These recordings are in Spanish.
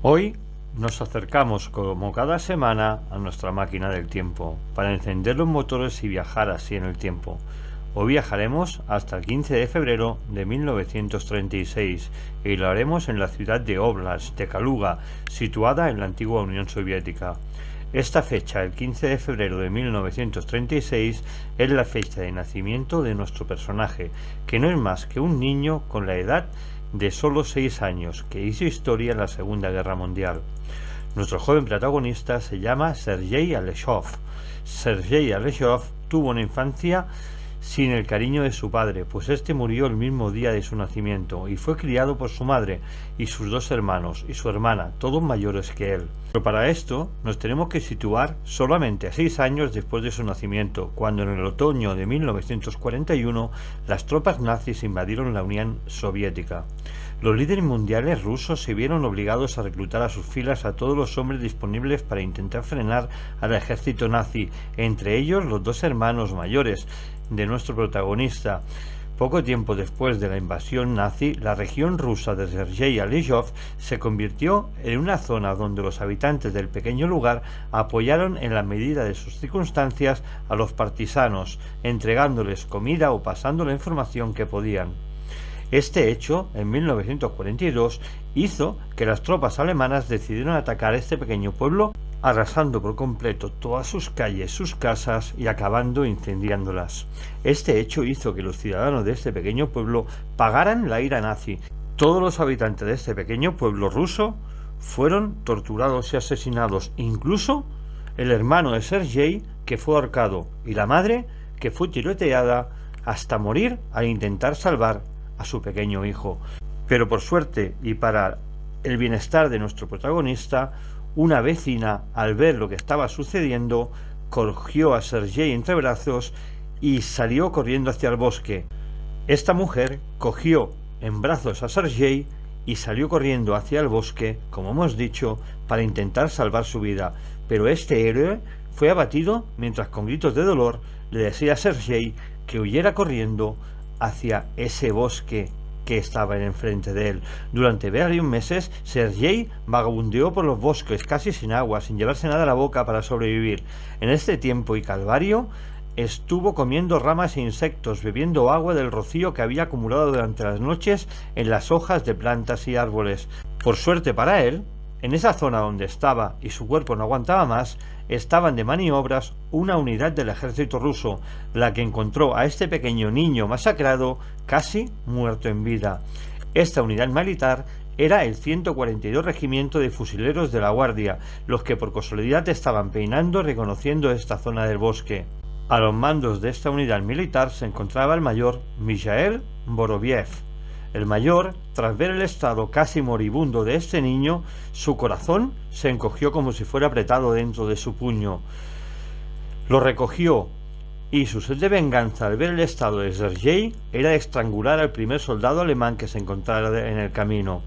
Hoy nos acercamos como cada semana a nuestra máquina del tiempo para encender los motores y viajar así en el tiempo. Hoy viajaremos hasta el 15 de febrero de 1936 y lo haremos en la ciudad de Oblast de Kaluga, situada en la antigua Unión Soviética. Esta fecha, el 15 de febrero de 1936, es la fecha de nacimiento de nuestro personaje, que no es más que un niño con la edad de solo 6 años, que hizo historia en la Segunda Guerra Mundial. Nuestro joven protagonista se llama Sergei Aleshov. Sergei Aleshov tuvo una infancia sin el cariño de su padre, pues este murió el mismo día de su nacimiento y fue criado por su madre y sus 2 hermanos y su hermana, todos mayores que él. Pero para esto nos tenemos que situar solamente a 6 años después de su nacimiento, cuando en el otoño de 1941 las tropas nazis invadieron la Unión Soviética. Los líderes mundiales rusos se vieron obligados a reclutar a sus filas a todos los hombres disponibles para intentar frenar al ejército nazi, entre ellos los 2 hermanos mayores de nuestro protagonista. Poco tiempo después de la invasión nazi, la región rusa de Sergei Aleshov se convirtió en una zona donde los habitantes del pequeño lugar apoyaron en la medida de sus circunstancias a los partisanos, entregándoles comida o pasando la información que podían. Este hecho, en 1942, hizo que las tropas alemanas decidieran atacar este pequeño pueblo, arrasando por completo todas sus calles, sus casas y acabando incendiándolas. Este hecho hizo que los ciudadanos de este pequeño pueblo pagaran la ira nazi. Todos los habitantes de este pequeño pueblo ruso fueron torturados y asesinados, incluso el hermano de Sergei, que fue ahorcado, y la madre, que fue tiroteada hasta morir al intentar salvar a su pequeño hijo. Pero por suerte y para el bienestar de nuestro protagonista, una vecina, al ver lo que estaba sucediendo, cogió a Sergei entre brazos y salió corriendo hacia el bosque. Esta mujer cogió en brazos a Sergei y salió corriendo hacia el bosque, como hemos dicho, para intentar salvar su vida. Pero este héroe fue abatido mientras con gritos de dolor le decía a Sergei que huyera corriendo hacia ese bosque que estaba enfrente de él. Durante varios meses, Sergei vagabundeó por los bosques casi sin agua, sin llevarse nada a la boca para sobrevivir. En este tiempo y calvario, estuvo comiendo ramas e insectos, bebiendo agua del rocío que había acumulado durante las noches en las hojas de plantas y árboles. Por suerte para él, en esa zona donde estaba y su cuerpo no aguantaba más, estaban de maniobras una unidad del ejército ruso, la que encontró a este pequeño niño masacrado, casi muerto en vida. Esta unidad militar era el 142 Regimiento de Fusileros de la Guardia, los que por casualidad estaban peinando y reconociendo esta zona del bosque. A los mandos de esta unidad militar se encontraba el mayor Mikhail Boroviev. El mayor, tras ver el estado casi moribundo de este niño, su corazón se encogió como si fuera apretado dentro de su puño. Lo recogió y su sed de venganza al ver el estado de Sergei era estrangular al primer soldado alemán que se encontrara en el camino,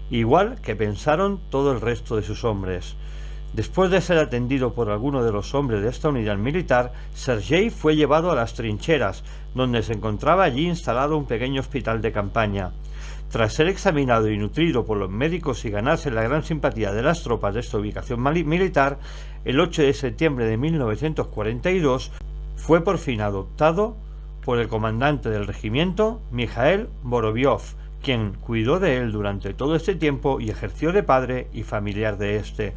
igual que pensaron todo el resto de sus hombres. Después de ser atendido por alguno de los hombres de esta unidad militar, Sergei fue llevado a las trincheras, donde se encontraba allí instalado un pequeño hospital de campaña. Tras ser examinado y nutrido por los médicos y ganarse la gran simpatía de las tropas de esta ubicación militar, el 8 de septiembre de 1942 fue por fin adoptado por el comandante del regimiento, Mikhail Boroviov, quien cuidó de él durante todo este tiempo y ejerció de padre y familiar de este.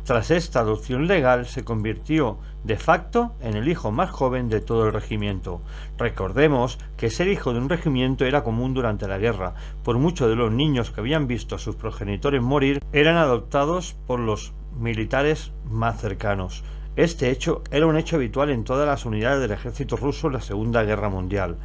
Tras esta adopción legal se convirtió de facto en el hijo más joven de todo el regimiento. Recordemos que ser hijo de un regimiento era común durante la guerra, por muchos de los niños que habían visto a sus progenitores morir eran adoptados por los militares más cercanos. Este hecho era un hecho habitual en todas las unidades del ejército ruso en la Segunda Guerra Mundial.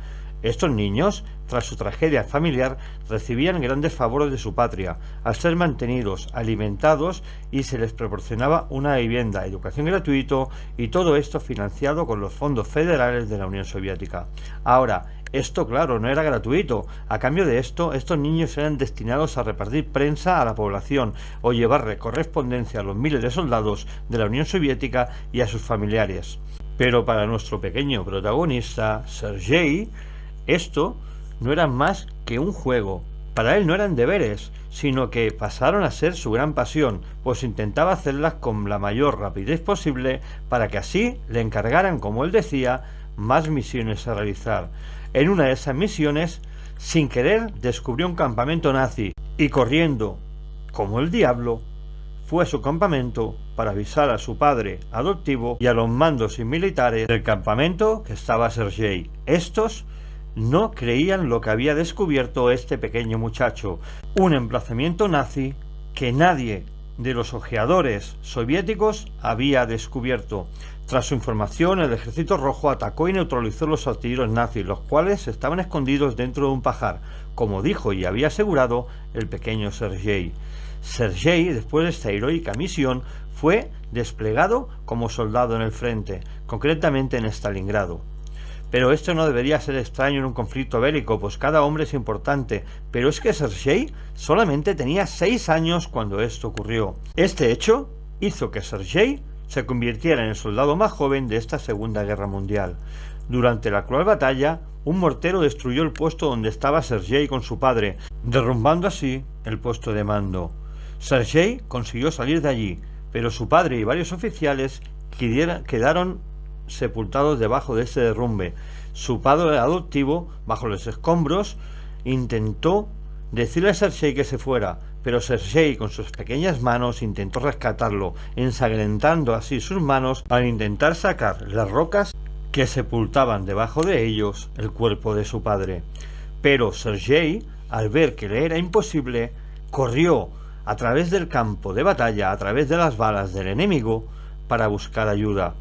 Estos niños, tras su tragedia familiar, recibían grandes favores de su patria, al ser mantenidos, alimentados y se les proporcionaba una vivienda, educación gratuito y todo esto financiado con los fondos federales de la Unión Soviética. Ahora, esto claro, no era gratuito. A cambio de esto, estos niños eran destinados a repartir prensa a la población o llevar correspondencia a los miles de soldados de la Unión Soviética y a sus familiares. Pero para nuestro pequeño protagonista, Sergei, esto no era más que un juego, Para él no eran deberes, sino que pasaron a ser su gran pasión, pues intentaba hacerlas con la mayor rapidez posible para que así le encargaran, como él decía, más misiones a realizar. En una de esas misiones, sin querer, descubrió un campamento nazi y corriendo, como el diablo, fue a su campamento para avisar a su padre adoptivo y a los mandos y militares del campamento que estaba Sergei. Estos no creían lo que había descubierto este pequeño muchacho, un emplazamiento nazi que nadie de los ojeadores soviéticos había descubierto. Tras su información, el Ejército Rojo atacó y neutralizó los artilleros nazis, los cuales estaban escondidos dentro de un pajar, como dijo y había asegurado el pequeño Sergei. Sergei, después de esta heroica misión, fue desplegado como soldado en el frente, concretamente en Stalingrado. Pero esto no debería ser extraño en un conflicto bélico, pues cada hombre es importante, pero es que Sergei solamente tenía 6 años cuando esto ocurrió. Este hecho hizo que Sergei se convirtiera en el soldado más joven de esta Segunda Guerra Mundial. Durante la cruel batalla, un mortero destruyó el puesto donde estaba Sergei con su padre, derrumbando así el puesto de mando. Sergei consiguió salir de allí, pero su padre y varios oficiales quedaron sepultados debajo de ese derrumbe. Su padre adoptivo, bajo los escombros, intentó decirle a Sergei que se fuera, pero Sergei con sus pequeñas manos intentó rescatarlo, ensangrentando así sus manos al intentar sacar las rocas que sepultaban debajo de ellos el cuerpo de su padre. Pero Sergei, al ver que le era imposible, corrió a través del campo de batalla, a través de las balas del enemigo, para buscar ayuda.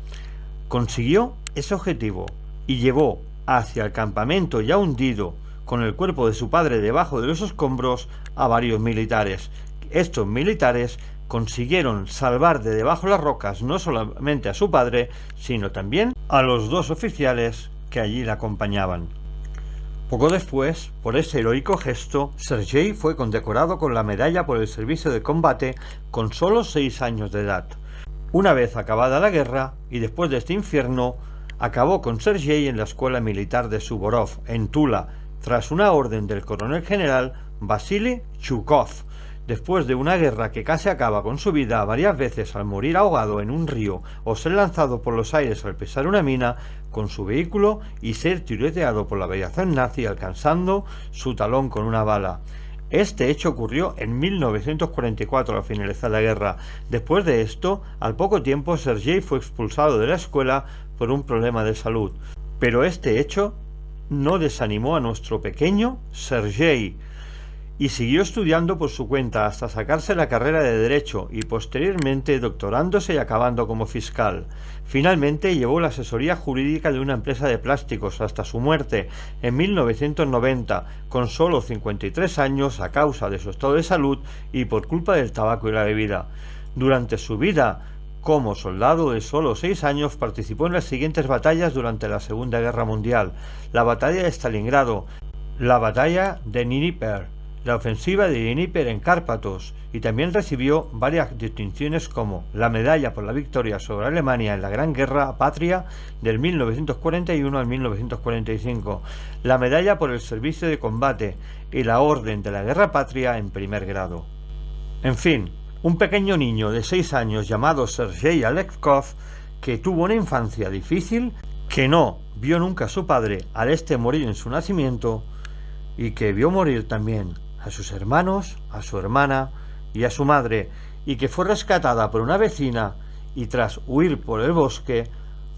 Consiguió ese objetivo y llevó hacia el campamento ya hundido, con el cuerpo de su padre debajo de los escombros, a varios militares. Estos militares consiguieron salvar de debajo de las rocas no solamente a su padre, sino también a los 2 oficiales que allí le acompañaban. Poco después, por ese heroico gesto, Sergei fue condecorado con la medalla por el servicio de combate con solo 6 años de edad. Una vez acabada la guerra, y después de este infierno, acabó con Sergei en la escuela militar de Suvorov, en Tula, tras una orden del coronel general Vasily Chukov. Después de una guerra que casi acaba con su vida varias veces al morir ahogado en un río o ser lanzado por los aires al pisar una mina con su vehículo y ser tiroteado por la aviación nazi alcanzando su talón con una bala. Este hecho ocurrió en 1944 al finalizar la guerra. Después de esto, al poco tiempo Sergei fue expulsado de la escuela por un problema de salud. Pero este hecho no desanimó a nuestro pequeño Sergei y siguió estudiando por su cuenta hasta sacarse la carrera de Derecho y posteriormente doctorándose y acabando como fiscal. Finalmente llevó la asesoría jurídica de una empresa de plásticos hasta su muerte en 1990, con solo 53 años a causa de su estado de salud y por culpa del tabaco y la bebida. Durante su vida como soldado de solo 6 años participó en las siguientes batallas durante la Segunda Guerra Mundial: la batalla de Stalingrado, la batalla de Dnieper, la ofensiva de Dnieper en Cárpatos, y también recibió varias distinciones como la medalla por la victoria sobre Alemania en la Gran Guerra Patria del 1941 al 1945, la medalla por el servicio de combate y la Orden de la Guerra Patria en primer grado. En fin, un pequeño niño de 6 años llamado Sergei Alekseev, que tuvo una infancia difícil, que no vio nunca a su padre al morir en su nacimiento, y que vio morir también a sus hermanos, a su hermana y a su madre, y que fue rescatada por una vecina y tras huir por el bosque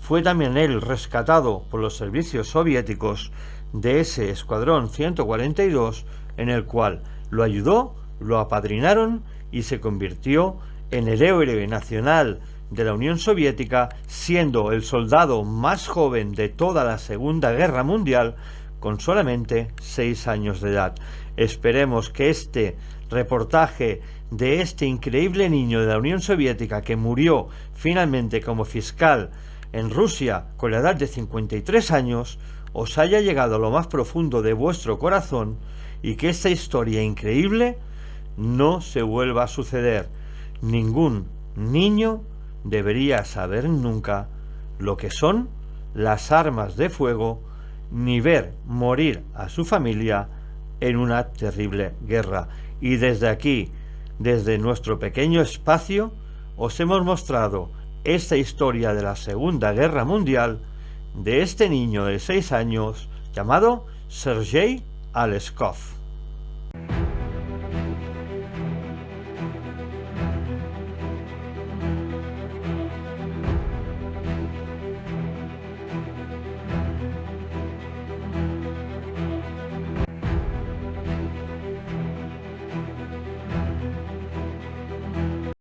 fue también él rescatado por los servicios soviéticos de ese escuadrón 142 en el cual lo ayudó, lo apadrinaron y se convirtió en el héroe nacional de la Unión Soviética, siendo el soldado más joven de toda la Segunda Guerra Mundial con solamente 6 años de edad. Esperemos que este reportaje de este increíble niño de la Unión Soviética que murió finalmente como fiscal en Rusia con la edad de 53 años os haya llegado a lo más profundo de vuestro corazón y que esta historia increíble no se vuelva a suceder. Ningún niño debería saber nunca lo que son las armas de fuego, ni ver morir a su familia en una terrible guerra. Y desde aquí, desde nuestro pequeño espacio, os hemos mostrado esta historia de la Segunda Guerra Mundial de este niño de 6 años llamado Sergei Aleskov.